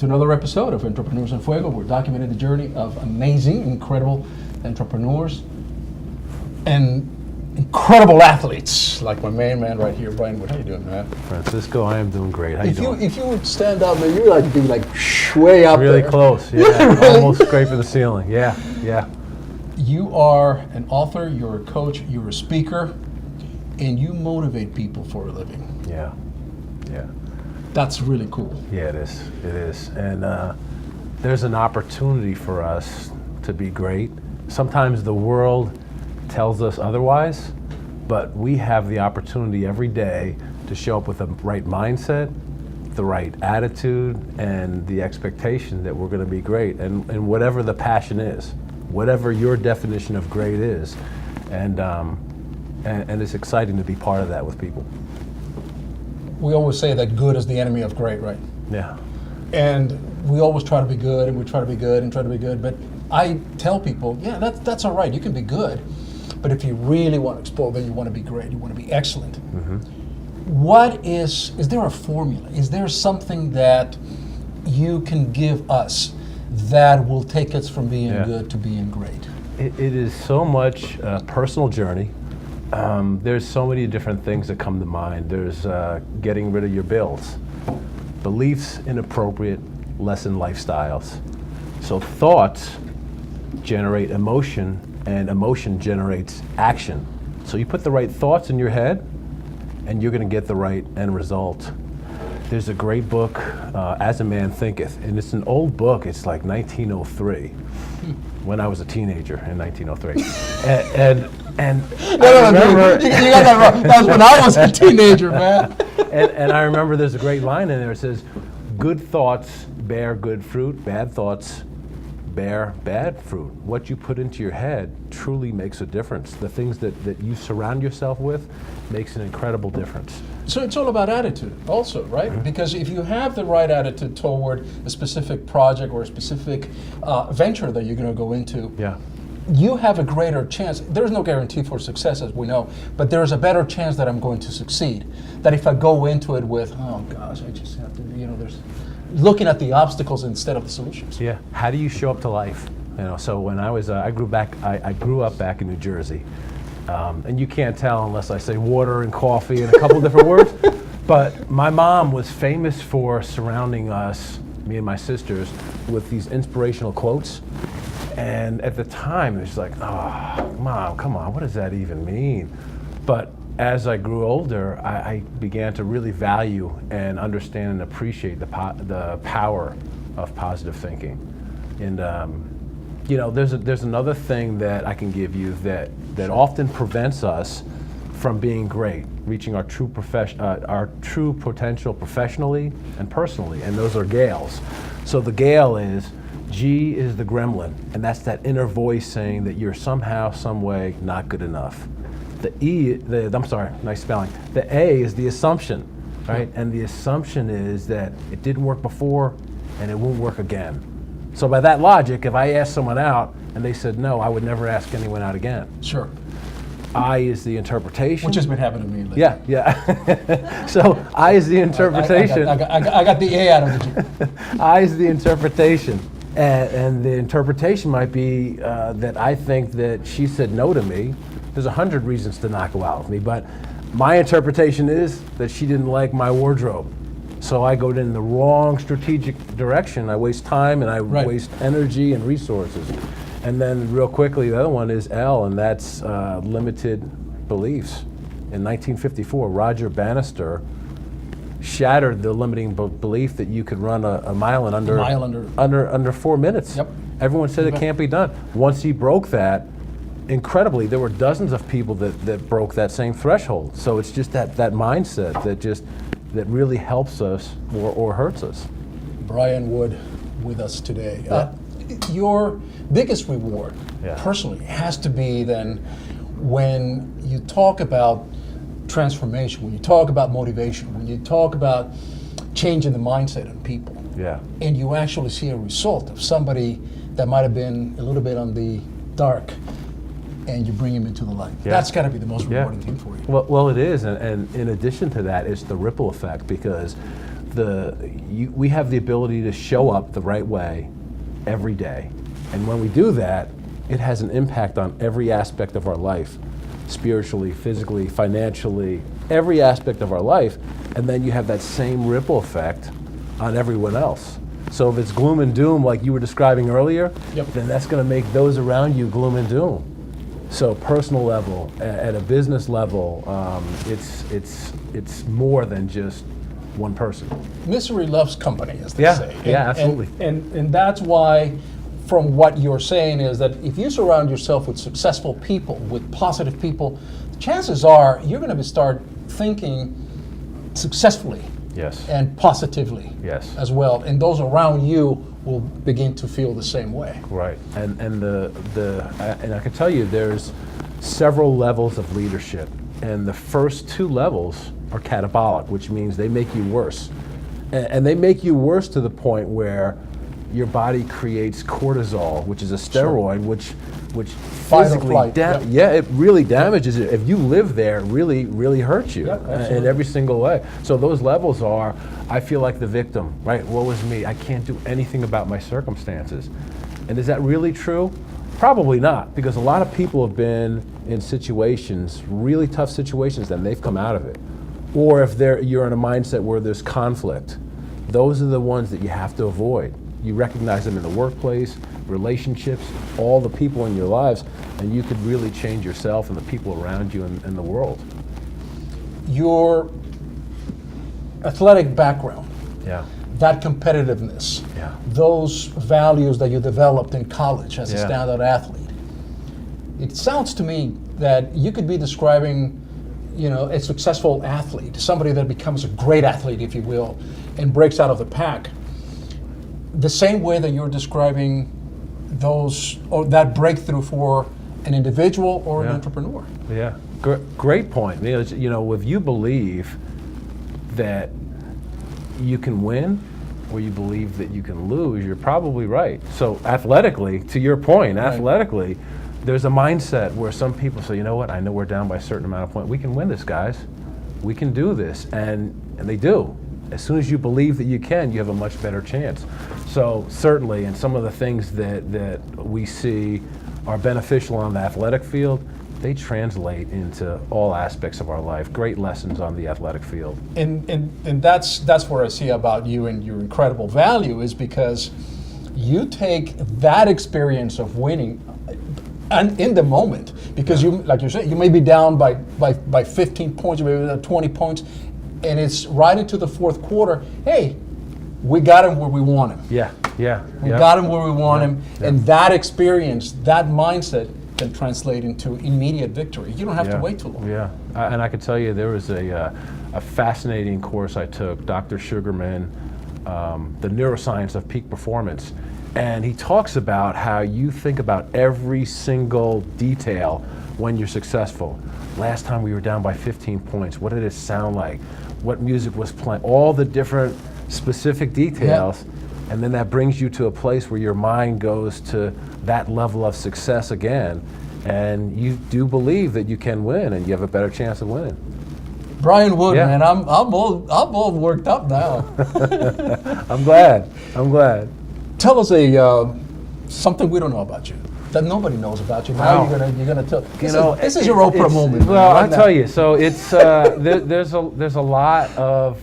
to another episode of Entrepreneurs en Fuego. We're documenting the journey of amazing, incredible entrepreneurs and incredible athletes, like my main man right here, Brian Wood. How you doing, man? Francisco, I am doing great. How you doing? If you would stand up, man, you'd like to be like way up really there. Close, yeah. Really? Almost scraping the ceiling, yeah. You are an author, you're a coach, you're a speaker, and you motivate people for a living. Yeah. That's really cool. Yeah, it is. And there's an opportunity for us to be great. Sometimes the world tells us otherwise, but we have the opportunity every day to show up with the right mindset, the right attitude, and the expectation that we're going to be great, and whatever the passion is, whatever your definition of great is, and it's exciting to be part of that with people. We always say that good is the enemy of great, right? Yeah. And we always try to be good, and we try to be good and try to be good, but I tell people, yeah, that's all right, you can be good, but if you really want to explode, then you want to be great, you want to be excellent. Mm-hmm. What is there a formula? Is there something that you can give us that will take us from being good to being great? It is so much a personal journey. There's so many different things that come to mind. There's getting rid of your bills, beliefs in appropriate lesson lifestyles. So thoughts generate emotion, and emotion generates action. So you put the right thoughts in your head, and you're going to get the right end result. There's a great book, As a Man Thinketh, and it's an old book. It's like 1903, when I was a teenager in 1903. And No, you got that wrong. That was when I was a teenager, man. And I remember there's a great line in there. It says, "Good thoughts bear good fruit, bad thoughts bear bad fruit." What you put into your head truly makes a difference. The things that you surround yourself with makes an incredible difference. So it's all about attitude also, right? Mm-hmm. Because if you have the right attitude toward a specific project or a specific venture that you're going to go into, you have a greater chance. There's no guarantee for success, as we know, but there's a better chance that I'm going to succeed. That if I go into it with, oh gosh, I just have to, there's looking at the obstacles instead of the solutions. Yeah. How do you show up to life? So when I was, I grew up back in New Jersey, and you can't tell unless I say water and coffee and a couple different words. But my mom was famous for surrounding us, me and my sisters, with these inspirational quotes. And at the time, it was like, oh, Mom, come on, what does that even mean? But as I grew older, I began to really value and understand and appreciate the power of positive thinking. And there's another thing that I can give you that often prevents us from being great, reaching our true potential professionally and personally, and those are gales. So the gale is, G is the gremlin, and that's that inner voice saying that you're somehow, some way not good enough. Nice spelling. The A is the assumption, right? And the assumption is that it didn't work before and it won't work again. So by that logic, if I asked someone out and they said no, I would never ask anyone out again. Sure. I is the interpretation. Which has been happening to me lately. Yeah. So I is the interpretation. I got the A out of the G. I is the interpretation. And the interpretation might be that I think that she said no to me. There's 100 reasons to not go out with me, but my interpretation is that she didn't like my wardrobe. So I go in the wrong strategic direction. I waste time and I waste energy and resources. And then real quickly, the other one is L, and that's limited beliefs. In 1954, Roger Bannister shattered the limiting belief that you could run a mile in under 4 minutes. Yep. Everyone said it can't be done. Once he broke that, incredibly, there were dozens of people that broke that same threshold. So it's just that mindset that really helps us or hurts us. Brian Wood with us today. Your biggest reward, personally, has to be then when you talk about transformation, when you talk about motivation, when you talk about changing the mindset of people, and you actually see a result of somebody that might have been a little bit on the dark, and you bring him into the light. That's got to be the most rewarding thing for you. Well, it is, and in addition to that, it's the ripple effect, because we have the ability to show up the right way every day. And when we do that, it has an impact on every aspect of our life, spiritually, physically, financially, every aspect of our life. And then you have that same ripple effect on everyone else. So if it's gloom and doom like you were describing earlier, then that's going to make those around you gloom and doom. So personal level, at a business level, it's more than just one person. Misery loves company, as they say. Absolutely. And that's why, from what you're saying, is that if you surround yourself with successful people, with positive people, chances are you're going to start thinking successfully. Yes. And positively. Yes. As well, and those around you will begin to feel the same way. Right. And I can tell you, there's several levels of leadership, and the first two levels are catabolic, which means they make you worse, and they make you worse to the point where your body creates cortisol, which is a steroid, which physically, it really damages it. If you live there, it really hurts you in every single way. So those levels are, I feel like the victim, right? Woe is me. I can't do anything about my circumstances. And is that really true? Probably not, because a lot of people have been in situations, really tough situations, and they've come out of it. Or if you're in a mindset where there's conflict, those are the ones that you have to avoid. You recognize them in the workplace, relationships, all the people in your lives, and you could really change yourself and the people around you and the world. Your athletic background, that competitiveness, those values that you developed in college as a standout athlete, it sounds to me that you could be describing, a successful athlete, somebody that becomes a great athlete, if you will, and breaks out of the pack, the same way that you're describing that breakthrough for an individual or an entrepreneur. Yeah, great point. If you believe that you can win or you believe that you can lose, you're probably right. So athletically, to your point, athletically, there's a mindset where some people say, you know what, I know we're down by a certain amount of points. We can win this, guys. We can do this. And they do. As soon as you believe that you can, you have a much better chance. So certainly, and some of the things that we see are beneficial on the athletic field, they translate into all aspects of our life. Great lessons on the athletic field. And that's what I see about you and your incredible value, is because you take that experience of winning and in the moment, because you, like you said, you may be down by 15 points, maybe 20 points, and it's right into the fourth quarter. Hey, we got him where we want him. We got him where we want him, and that experience, that mindset can translate into immediate victory. You don't have to wait too long. And I can tell you, there was a fascinating course I took, Dr. Sugarman, the neuroscience of peak performance. And he talks about how you think about every single detail when you're successful. Last time we were down by 15 points, what did it sound like? What music was playing? All the different specific details. And then that brings you to a place where your mind goes to that level of success again. And you do believe that you can win and you have a better chance of winning. Brian Wood, man, I'm all worked up now. I'm glad. Tell us something we don't know about you, that nobody knows about you. Now you're gonna tell. This is your Oprah moment. Well, I'll tell you. So it's there's a lot of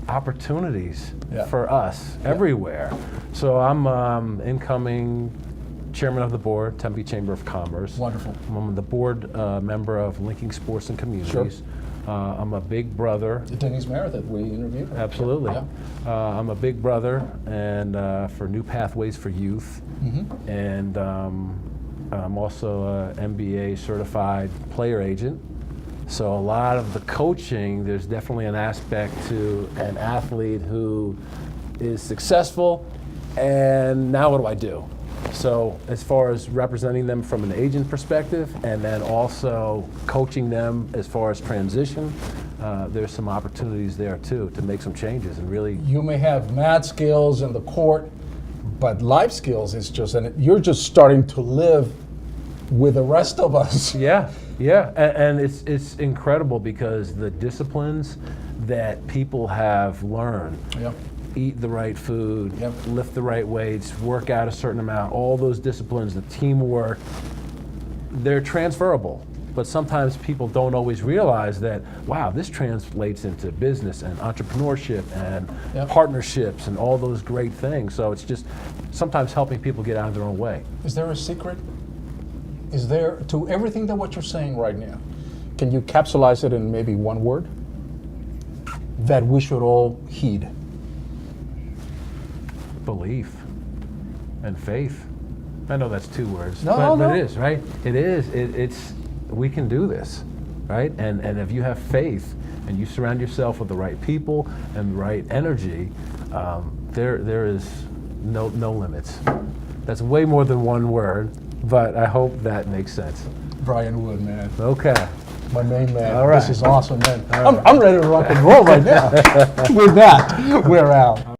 opportunities for us everywhere. So I'm incoming chairman of the board, Tempe Chamber of Commerce. Wonderful. I'm the board member of Linking Sports and Communities. Sure. I'm a big brother. Denise Merritt that we interviewed. Absolutely. I'm a big brother, and for New Pathways for Youth, and I'm also an MBA certified player agent. So a lot of the coaching, there's definitely an aspect to an athlete who is successful, and now what do I do? So as far as representing them from an agent perspective, and then also coaching them as far as transition, there's some opportunities there too to make some changes and really. You may have math skills in the court, but life skills is just, and you're just starting to live with the rest of us. And it's incredible because the disciplines that people have learned. Yep. Eat the right food, Yep. lift the right weights, work out a certain amount, all those disciplines, the teamwork, they're transferable. But sometimes people don't always realize that, wow, this translates into business and entrepreneurship and Yep. partnerships and all those great things. So it's just sometimes helping people get out of their own way. Is there a secret? Is there, to everything that what you're saying right now, can you capsulize it in maybe one word that we should all heed? Belief and faith. I know that's 2 words, No, but no. it is, right? It is. It's we can do this, right? And if you have faith and you surround yourself with the right people and the right energy, there is no limits. That's way more than 1 word, but I hope that makes sense. Brian Wood, man. Okay. My main man. All right. This is awesome, man. I'm ready to rock and roll right now. With that, we're out.